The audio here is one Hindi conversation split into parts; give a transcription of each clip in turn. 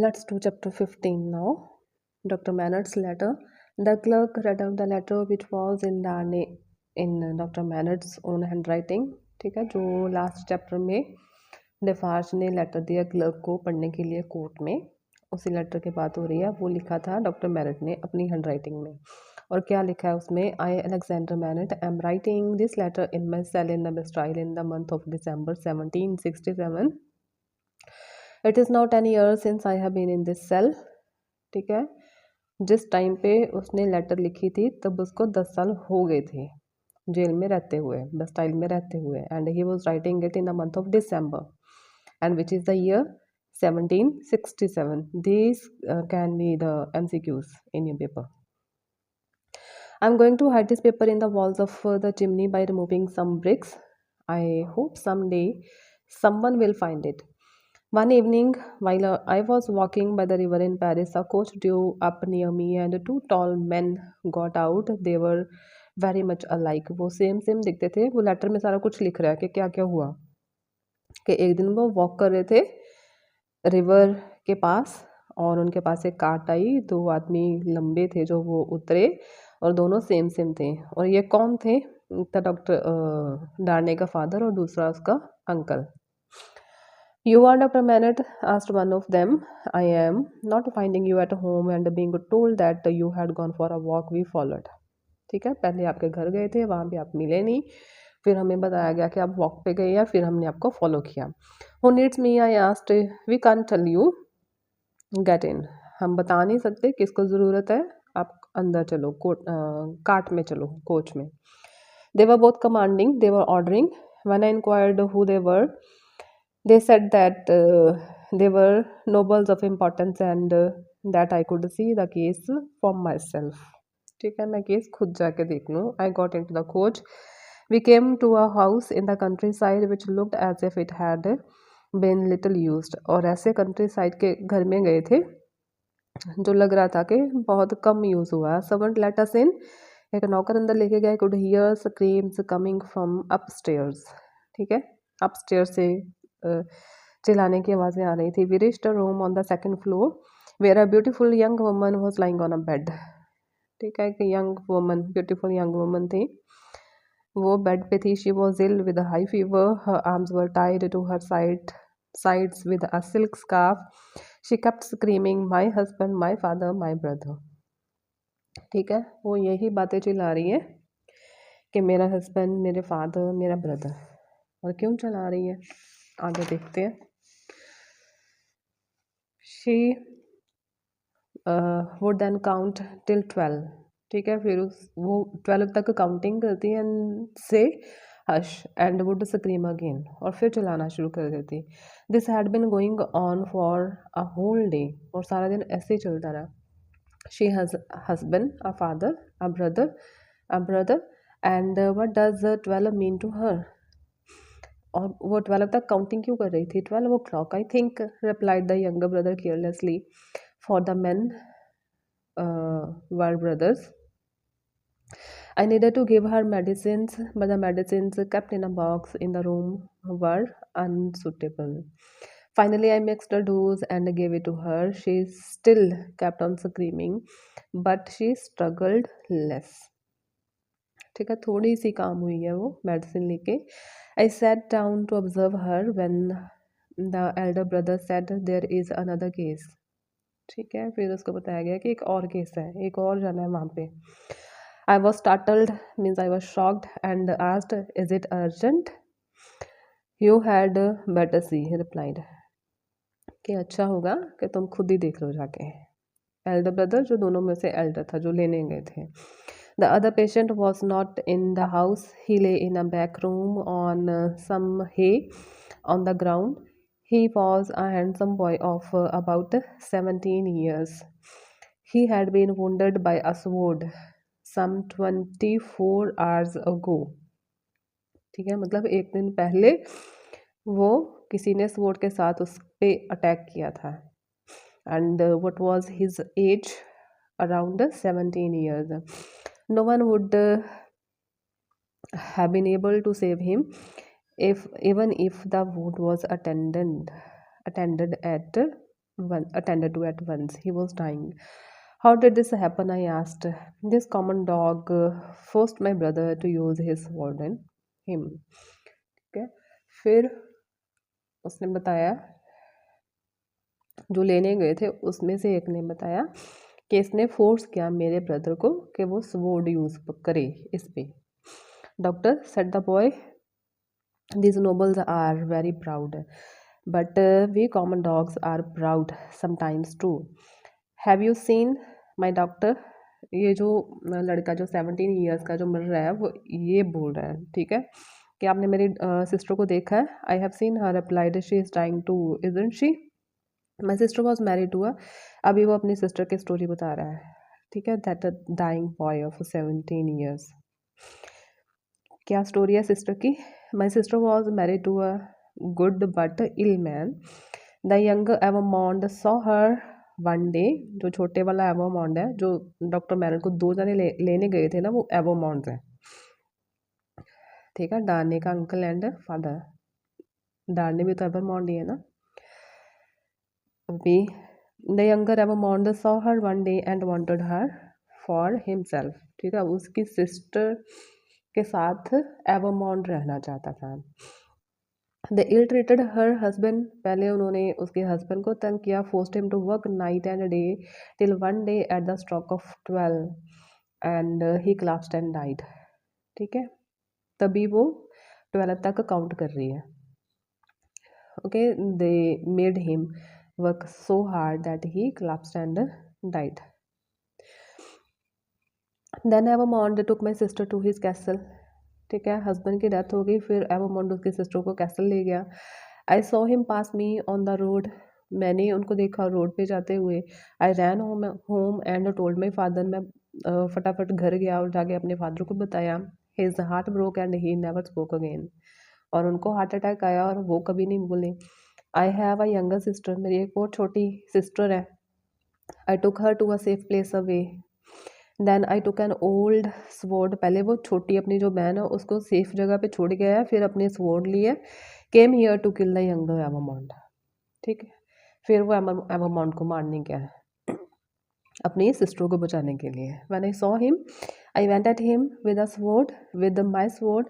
Let's do chapter 15 now. Dr. Maynard's letter. The clerk read out the letter which was in Dr. Maynard's own handwriting. ठीक है, जो लास्ट चैप्टर में डिफार्ज ने लेटर दिया क्लर्क को पढ़ने के लिए कोर्ट में, उसी लेटर की बात हो रही है। वो लिखा था डॉक्टर मैनट ने अपनी हैंडराइटिंग में। और क्या लिखा है उसमें? I Alexander Manette am writing this letter in my cell in the Bastille in the month of December 1767। It is now 10 years since I have been in this cell. ठीक है, जिस टाइम पे उसने लेटर लिखी थी तब उसको 10 साल हो गए थे जेल में रहते हुए, बस्टाइल में रहते हुए। And he was writing it in the month of December and which is the year 1767। These can be the MCQs in your paper. I'm going to hide this paper in the walls of the chimney by removing some bricks. I hope someday someone will find it. One evening, while I was walking by the river in Paris, a coach drew up near me and two tall men got out. They were very much alike. वो सेम सेम दिखते थे। वो लेटर में सारा कुछ लिख रहा है कि क्या क्या हुआ। कि एक दिन वो वॉक कर रहे थे रिवर के पास और उनके पास एक कार्ट आई। दो आदमी लंबे थे जो वो उतरे और दोनों सेम सेम थे। और ये कौन थे? द डॉक्टर डार्ने का फादर और दूसरा उसका uncle. You are Dr. Manet? Asked one of them. I am. Not finding you at home and being told that you had gone for a walk, we followed. ठीक है, पहले आपके घर गए थे, वहाँ भी आप मिले नहीं, फिर हमें बताया गया कि आप वॉक पे गए या फिर हमने आपको फॉलो किया। Who needs me? I asked. We can't tell you. Get in. हम बता नहीं सकते किसको ज़रूरत है, आप अंदर चलो, कार्ट में चलो, कोच में। They were both commanding. They were ordering. When I inquired who they were, they said that they were nobles of importance and that I could see the case for myself. ठीक है, मैं केस खुद जाके देख लूँ। I got into the coach. We came to a house in the countryside which looked as if it had been little used. और ऐसे countryside के घर में गए थे जो लग रहा था कि बहुत कम यूज़ हुआ है। Servant let us in. एक नौकर अंदर लेके गया। could hear screams coming from upstairs. ठीक है, upstairs से चिल्लाने की आवाज़ें आ रही थी। We reached a room on the second floor where a beautiful young woman was lying on a bed. ठीक है, एक young woman, beautiful young woman थी, वो बेड पे थी। She was ill with a high fever. Her arms were tied to her sides with a silk scarf. She kept screaming, my husband, my father, my brother. ठीक है, वो यही बातें चिल्ला रही है कि मेरा हस्बैंड, मेरे फादर, मेरा ब्रदर। और क्यों चला रही है आगे देखते हैं। She would then count till 12. ठीक है, फिर वो 12 तक काउंटिंग करती है से hush and would scream again, और फिर चलाना शुरू कर देती। This had been going on for a whole day, और सारा दिन ऐसे ही चलता रहा। She has husband, a father, a brother and what does 12 mean to her? और वो 12 तक काउंटिंग क्यों कर रही थी? 12 o'clock, I think, replied the younger brother carelessly, for the men were brothers. I needed to give her medicines, but the medicines kept in a box in the room were unsuitable. Finally, I mixed a dose and gave it to her. She still kept on screaming, but she struggled less. ठीक है, थोड़ी सी काम हुई है वो मेडिसिन लेके। I sat down to observe her when the elder brother said there is another case. ठीक है, फिर उसको बताया गया कि एक और केस है, एक और जाना है वहाँ पे। I was startled, means I was shocked and asked, is it urgent? You had better see, he replied. कि अच्छा होगा कि तुम खुद ही देख लो जाके। एल्डर ब्रदर, जो दोनों में से एल्डर था, जो लेने गए थे। The other patient was not in the house. He lay in a back room on some hay on the ground. He was a handsome boy of about 17 years. He had been wounded by a sword some 24 hours ago. ठीक है, मतलब एक दिन पहले वो किसी ने स्वॉर्ड के साथ उस पे अटैक किया था। And what was his age? Around 17 years. No one would have been able to save him if even if the wound was attended at attended to at once. He was dying. How did this happen? I asked. This common dog forced my brother to use his sword on him. Okay. फिर उसने बताया, जो लेने गए थे उसमें से एक ने बताया कि इसने फोर्स किया मेरे ब्रदर को कि वो स्वॉर्ड यूज़ करे इस पे. Doctor said the boy, these nobles are very proud, but we common dogs are proud sometimes too. Have you seen my doctor? ये जो लड़का जो 17 ईयर्स का जो मर रहा है वो ये बोल रहा है, ठीक है, कि आपने मेरी सिस्टर को देखा है. I have seen her, applied, she is trying to, isn't she. My sister was married to a, अभी वो अपनी सिस्टर की स्टोरी बता रहा है, ठीक है. That a dying boy of 17 years. क्या स्टोरी है सिस्टर की? My sister was married to a good but ill man. The young Evremonde saw her one day. जो छोटे वाला एवरमॉन्ड है, जो डॉक्टर मैरन को 2 जने लेने गए थे ना, वो एवरमॉन्ड है, ठीक है. डार्ने का अंकल एंड फादर. डार्ने भी तो एवरमॉन्ड ही है ना. भी the younger Evremonde saw her one day and wanted her for himself, ठीक है. उसकी सिस्टर के साथ एवरमॉन्ड रहना चाहता था. The ill treated her husband. पहले उन्होंने उसके हस्बैंड को तंग किया. Forced him to work night and day till one day at the stroke of 12 and he collapsed and died, ठीक है. तभी वो 12 तक काउंट कर रही है. Okay. They made him work so hard that he collapsed and died. Then Evremonde took my sister to his castle, ठीक है. हस्बैंड की डेथ हो गई, फिर एवरमॉन्ड उसकी सिस्टर को कैसल ले गया. I saw him pass me on the road. मैंने उनको देखा रोड पे जाते हुए. I ran home and told my father. मैं फटाफट घर गया और जाके अपने फादर को बताया. His heart broke and he never spoke again. और उनको हार्ट अटैक आया और वो कभी नहीं बोले. I have a younger sister. मेरी एक और छोटी सिस्टर है. I took her to a safe place away. Then I took an old sword. पहले वो छोटी अपनी जो बहन है उसको सेफ जगह पे छोड़ गया है, फिर अपने स्वॉर्ड लिए came here to kill the younger Evremonde, ठीक है. फिर वो एवरमॉन्ड को मारने गया है अपनी सिस्टर को बचाने के लिए. When I saw him I went at him with a sword, with my sword.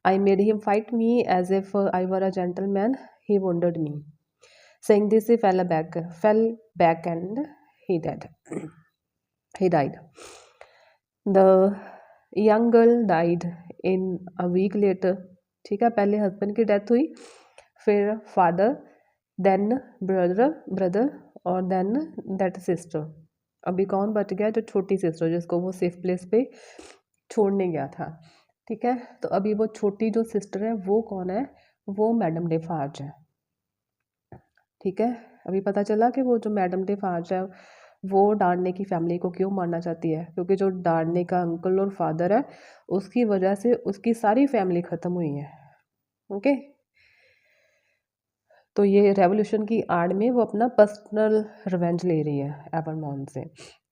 I made him fight me as if I were a gentleman. He wounded me. Saying this, he fell back and he died. He died. The young girl died in a week later, ठीक है. पहले हस्बैंड की डेथ हुई, फिर फादर, देन ब्रदर और देन दैट सिस्टर. अभी कौन बच गया? जो छोटी सिस्टर जिसको वो सेफ प्लेस पे छोड़ने गया था, ठीक है. तो अभी वो छोटी जो सिस्टर है वो कौन है? वो मैडम डेफार्ज है, ठीक है. अभी पता चला कि वो जो मैडम डेफार्ज है वो डार्ने की फैमिली को क्यों मारना चाहती है, क्योंकि जो डार्ने का अंकल और फादर है उसकी वजह से उसकी सारी फैमिली ख़त्म हुई है. ओके. तो ये रेवोल्यूशन की आड़ में वो अपना पर्सनल रिवेंज ले रही है एवरमॉन्ड से.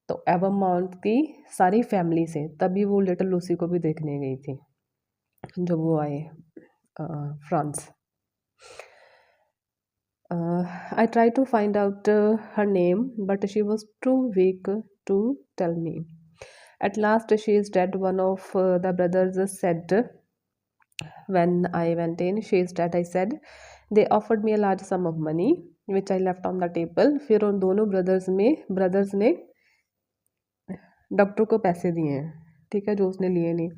तो एवरमॉन्ड की सारी फैमिली से. तभी वो लिटिल लूसी को भी देखने गई थी जब वो आए France. I tried to find out her name, but she was too weak to tell me. At last, she is dead, one of the brothers said. When I went in, she is dead, I said. They offered me a large sum of money, which I left on the table. फिर उन दोनों brothers ने डॉक्टर को पैसे दिए हैं, ठीक है, जो उसने लिए नहीं.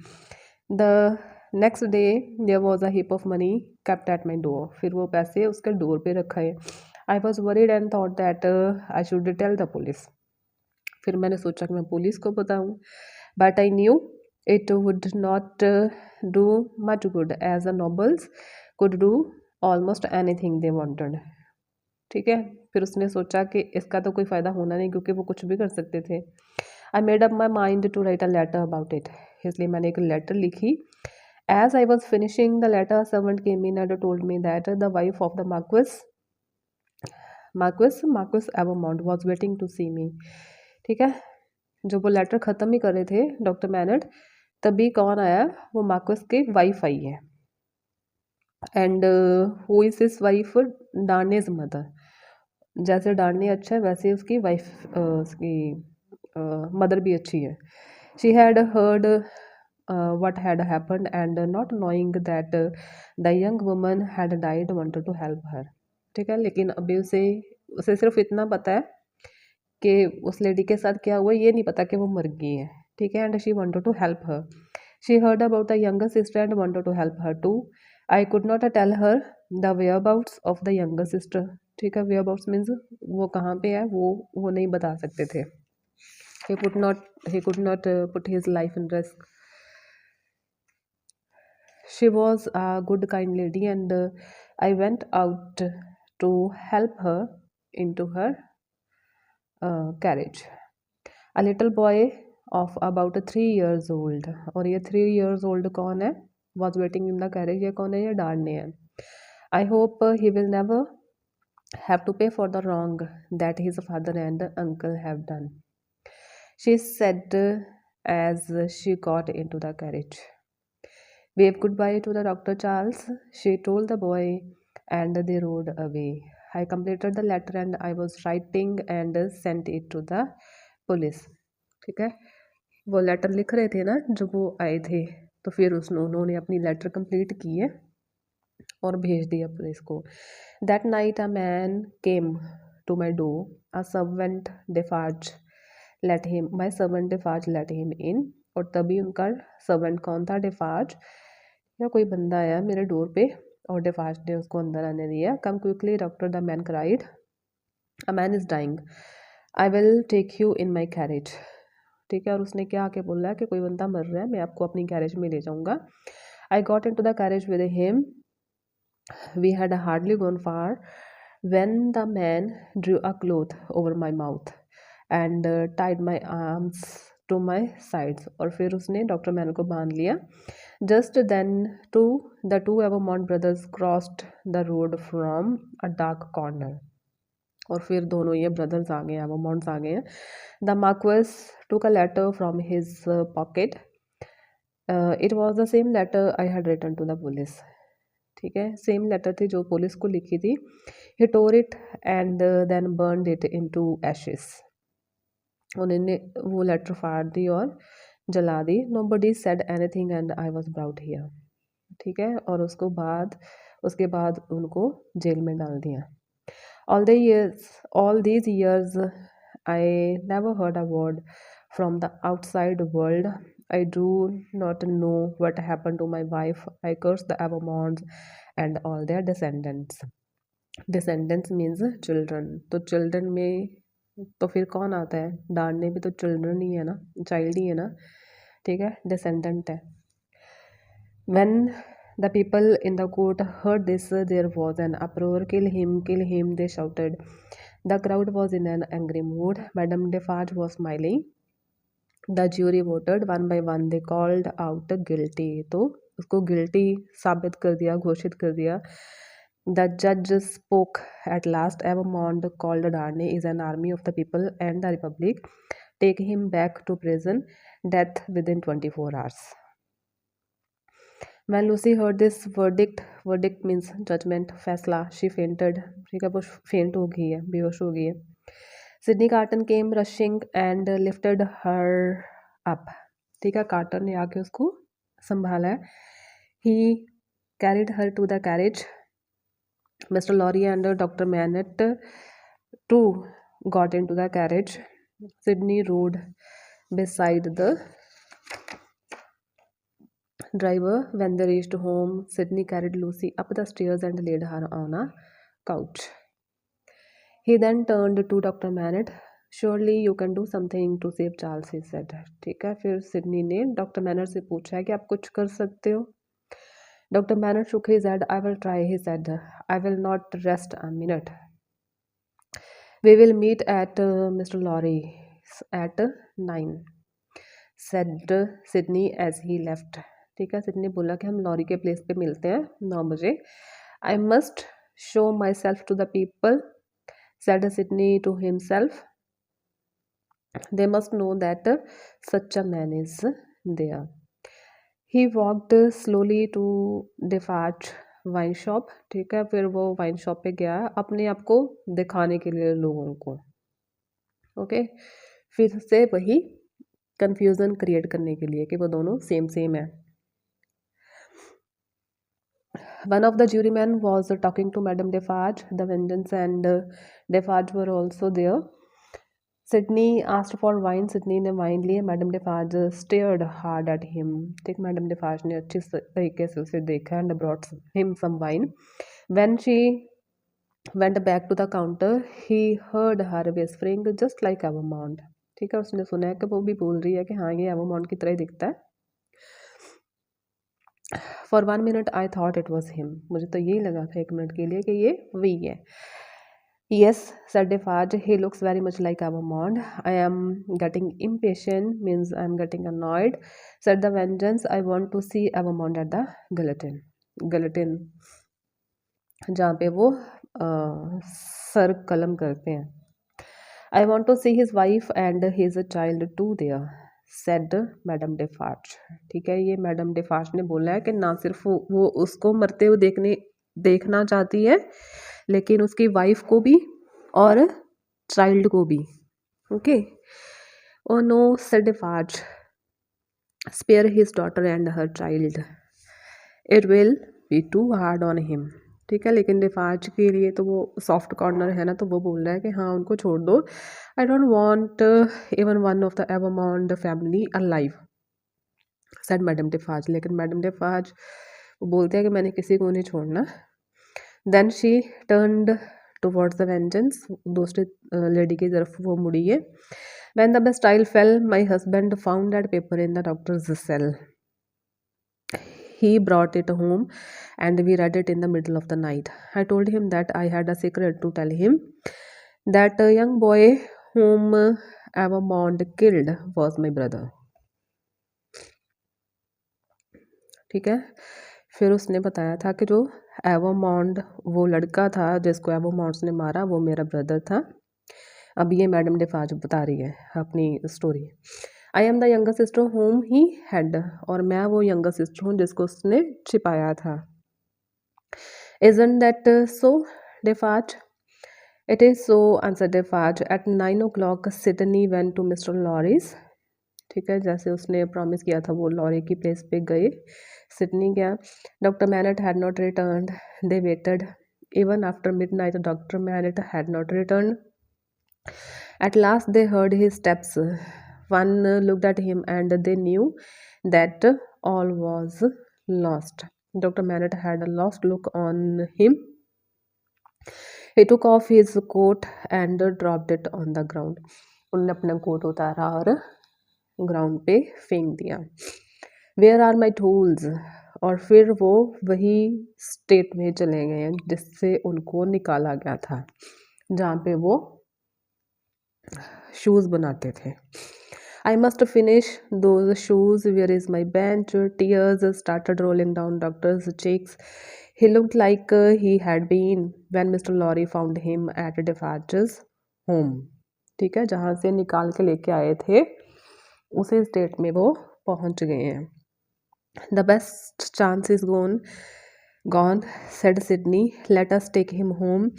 The next day there was a heap of money kept at my door. फिर वो पैसे उसके डोर पे रखा है. I was worried and thought that I should tell the police. फिर मैंने सोचा कि मैं पुलिस को बताऊँ, but I knew it would not do much good as a nobles could do almost anything they wanted, ठीक है. फिर उसने सोचा कि इसका तो कोई फ़ायदा होना नहीं क्योंकि वो कुछ भी कर सकते थे. I made up my mind to write a letter about it. इसलिए मैंने एक लेटर लिखी. As I was finishing the letter servant came in and told me that the wife of the Marquis Evremonde was waiting to see me, ठीक है. जब वो लेटर ख़त्म ही कर रहे थे डॉक्टर मैनर्ड, तभी कौन आया? वो मार्क्विस की वाइफ आई है. And who is his wife? Darnay's mother. जैसे डांटनी अच्छा है वैसे उसकी वाइफ उसकी मदर भी अच्छी है. She had heard what had happened and not knowing that the young woman had died wanted to help her. ठीक है, लेकिन अभी उसे उसे सिर्फ इतना पता है कि उस लेडी के साथ क्या हुआ, ये नहीं पता कि वो मर गई है. ठीक है, and she wanted to help her. She heard about the younger sister and wanted to help her too. I could not tell her the whereabouts of the younger sister. ठीक है, वेयरअबाउट्स मीन्स वो कहाँ पे है, वो नहीं बता सकते थे. he could not put his life in risk. She was a good, kind lady, and I went out to help her into her carriage. A little boy of about 3 years old, और ये 3 years old कौन है, was waiting in the carriage. ये कौन है, ये डांडने है. I hope he will never have to pay for the wrong that his father and uncle have done, she said as she got into the carriage. Wave goodbye to the Dr. Charles, she told the boy, and they rode away. I completed the letter and I was writing and sent it to the police. ठीक है, वो लेटर लिख रहे थे ना जब वो आए थे, तो फिर उन्होंने अपनी लेटर कंप्लीट की है और भेज दिया पुलिस को. That night a man came to my door. A servant Defarge let him. My servant Defarge let him in. और तभी उनका सर्वेंट कौन था, डिफार्ज, या कोई बंदा आया मेरे डोर पे और डिफार्ज ने उसको अंदर आने दिया. Come quickly doctor, the man cried, a man is dying, I will take you in my carriage. ठीक है, और उसने क्या आके बोला है कि कोई बंदा मर रहा है, मैं आपको अपनी कैरेज में ले जाऊँगा. I got into the carriage with him. We had hardly gone far when the man drew a cloth over my mouth and tied my arms to my sides. और फिर उसने डॉक्टर मैन को बांध लिया. Just then the two Evermont brothers crossed the road from a dark corner. और फिर दोनों ये ब्रदर्स आ गए, एवरमॉन्ट्स आ गए हैं. The Marquess took a letter from his pocket. It was the same letter I had written to the police. ठीक है, सेम लेटर थी जो पुलिस को लिखी थी. He tore it and then burned it into ashes. उन्होंने वो लेटर फाड़ दी और जला दी. Nobody said anything and I was brought here. ठीक है, और उसके बाद उनको जेल में डाल दिया. all these years I never heard a word from the outside world. I do not know what happened to my wife. I curse the Evermonts and all their descendants. Descendants means children. तो children में तो फिर कौन आता है, डांटने भी तो children ही है ना, child ही है ना. ठीक है, descendant है. When the people in the court heard this, there was an uproar. Kill him, they shouted. The crowd was in an angry mood. Madame Defarge was smiling. The jury voted one by one. They called out guilty. तो उसको guilty साबित कर दिया, घोषित कर दिया. The judge spoke at last. Evermont called Darnay is an army of the people and the republic. Take him back to prison. Death within 24 hours. When Lucy heard this verdict means judgment, फैसला, she fainted. ठीक है, वो faint हो गई है, बेहोश हो गई है. Sydney Carton came rushing and lifted her up. ठीक है, कार्टर ने आके उसको संभाला है. He carried her to the carriage. Mr. Laurie and Dr. Manette too got into the carriage. Sydney rode beside the driver. When they reached home, Sydney carried Lucy up the stairs and laid her on a couch. He then turned to Dr. Manette. Surely you can do something to save Charles, he said. ठीक है, फिर सिडनी ने डॉक्टर मैनर से पूछा है कि आप कुछ कर सकते हो. Dr. Manette shook his head. I will try, he said. I will not rest a minute. We will meet at Mr. Laurie's at 9, said Sydney as he left. ठीक है, सिडनी बोला कि हम लॉरी के प्लेस पे मिलते हैं 9 बजे. I must show myself to the people, said Sydney to himself. They must know that such a man is there. He walked slowly to Defarge wine shop, ठीक है। फिर वो वाइन शॉप पे गया अपने आप को दिखाने के लिए लोगों को, ओके। फिर से वही कंफ्यूजन क्रिएट करने के लिए कि वो दोनों सेम सेम है। One of the jurymen was talking to Madame Defarge. The Vengeance and Defarge were also there. Sydney asked for wine. Sydney ने wine लिए. Madame Defarge stared hard at him. ठीक, Madame Defarge ने अच्छी तरीके से उसे देखा and brought him some wine. When she went back to the counter, he heard her whispering just like Avamond. ठीक है, उसने सुना है कि वो भी बोल रही है कि हाँ ये Avamond की तरह ही दिखता है। For 1 minute I thought it was him. मुझे तो यही लगा था 1 मिनट के लिए कि ये वही है। Yes, said Defarge, he looks very much like Avamond. I am getting impatient, means I am getting annoyed. Said the Vengeance, I want to see Avamond at the guillotine. Guillotine जहाँ पे वो सर कलम करते हैं। I want to see his wife and his child too there. Said madam Defarge. ठीक है, ये मैडम डेफार्ज ने बोला है कि ना सिर्फ वो उसको मरते हुए देखना चाहती है, लेकिन उसकी वाइफ को भी और चाइल्ड को भी। Okay, oh no said Defarge, spare his daughter and her child, it will be too hard on him. ठीक है, लेकिन डेफार्ज के लिए तो वो सॉफ्ट कॉर्नर है ना, तो वो बोल रहा है कि हाँ उनको छोड़ दो। I don't want even one of the Evremonde family alive, said madam Defarge. लेकिन मैडम डेफार्ज वो बोलते हैं कि मैंने किसी को नहीं छोड़ना। Then she turned towards the Vengeance, दूसरी लेडी की तरफ वो मुड़ी है। When the Bastille fell, my husband found that paper in the doctor's cell. He brought it home and we read it in the middle of the night. I told him that I had a secret to tell him. That young boy whom Avamond killed was my brother. ठीक है, फिर उसने बताया था कि जो एवरमॉन्ड वो लड़का था जिसको एवरमॉन्ड्स ने मारा वो मेरा ब्रदर था। अब ये मैडम डेफार्ज बता रही है अपनी story. I am the younger sister home he had, और मैं वो यंगर सिस्टर हूँ जिसको उसने छिपाया था। Isn't that so Defarge? It is so, answer Defarge. At 9 o'clock Sidney went to mister Lorry's. ठीक है, जैसे उसने प्रॉमिस किया था वो लॉरी की प्लेस पे गए, सिडनी गया। Doctor MANET had not return, they waited even after midnight, doctor MANET had not return. At last they heard his steps. One looked at him and they knew that all was lost. Dr. Manette had a lost look on him. He took off his coat and dropped it on the ground. उन्होंने अपना कोट उतारा और ग्राउंड पे फेंक दिया। Where are my tools? और फिर वो वही स्टेट में चले गए जिससे उनको निकाला गया था, जहाँ पे वो शूज़ बनाते थे। I must finish those shoes, where is my bench? Tears started rolling down doctor's cheeks. He looked like he had been when mister Lorry found him at Defarge's home. ठीक है, जहाँ से निकाल के लेके आए थे उसी स्टेट में वो पहुँच गए हैं। The best chance is gone, said Sydney. Let us take him home.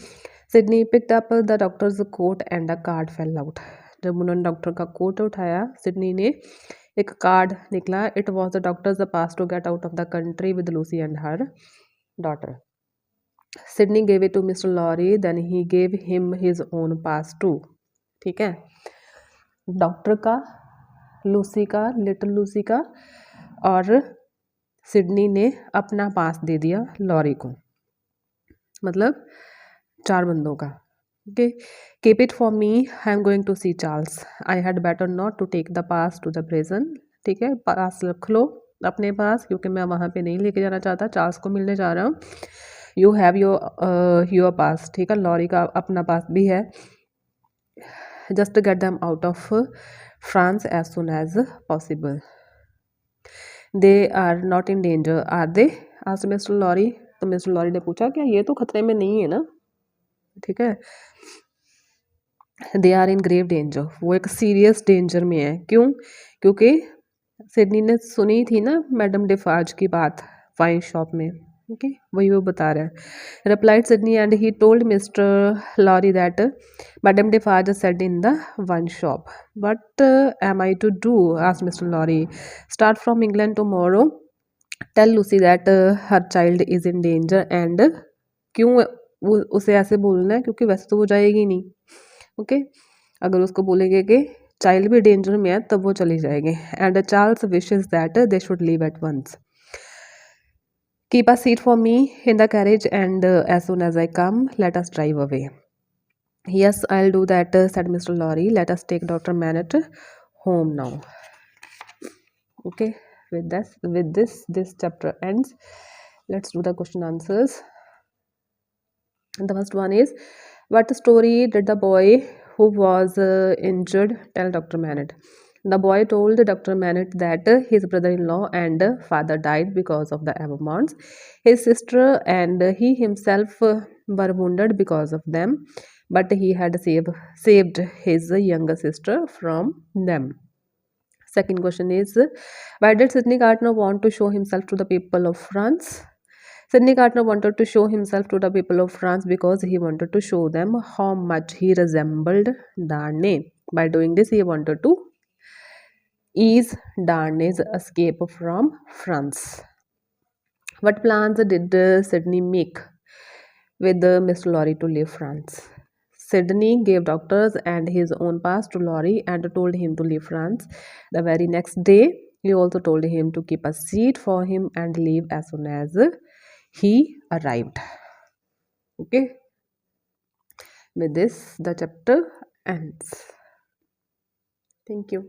Sydney picked up the doctor's coat and a card fell out. जब उन्होंने डॉक्टर का कोट उठाया, सिडनी ने एक कार्ड निकला। It was the doctor's pass to get out of the country with Lucy and her daughter. Sydney gave it to mister Lorry, then he gave him his own pass too. ठीक है, डॉक्टर का, लूसी का, लिटिल लूसी का, और सिडनी ने अपना पास दे दिया लॉरी को, मतलब 4 बंदों का। Okay, keep it for me, I am going to see Charles. I had better not to take the pass to the prison. ठीक है, पास रख लो अपने पास, क्योंकि मैं वहाँ पे नहीं लेके जाना चाहता, चार्ल्स को मिलने जा रहा हूँ। You have your pass. ठीक है, लॉरी का अपना पास भी है। Just get them out of France as soon as possible. They are not in danger are they? Asked mister Lorry. तो मिस्टर लॉरी ने पूछा क्या ये तो खतरे में नहीं है ना? ठीक है, they are in grave danger, वो एक सीरियस डेंजर में है। क्यों? क्योंकि सिडनी ने सुनी थी ना मैडम डेफार्ज की बात वाइन शॉप में। ओके, वही वो बता रहा है। Replied Sidney and he told mister Lorry that madam Defarge said in the wine shop. What am I to do asked mister Lorry. Start from England tomorrow, tell Lucie that her child is in danger and क्यों उसे ऐसे बोलना है, क्योंकि वैसे तो वो जाएगी नहीं। ओके, अगर उसको बोलेंगे कि चाइल्ड भी डेंजर में है तब वो चली जाएगी। And Charles wishes that they should leave at once. Keep a seat for me in the carriage and as soon as I come let us drive away. Yes, I'll do that, said Mr. Lorry. Let us take Dr. Manette home now. Okay, this chapter ends. Let's do the question answers. The first one is, what story did the boy who was injured tell Dr. Manette? The boy told Dr. Manette that his brother-in-law and father died because of the Evermonts. His sister and he himself were wounded because of them, but he had saved his younger sister from them. Second question is, why did Sidney Gardner want to show himself to the people of France? Sidney Gardner wanted to show himself to the people of France because he wanted to show them how much he resembled Darnay. By doing this, he wanted to ease Darnay's escape from France. What plans did Sidney make with Mr. Lorry to leave France? Sidney gave doctors and his own pass to Lorry and told him to leave France. The very next day, he also told him to keep a seat for him and leave as soon as he arrived. Okay, with this, the chapter ends. Thank you.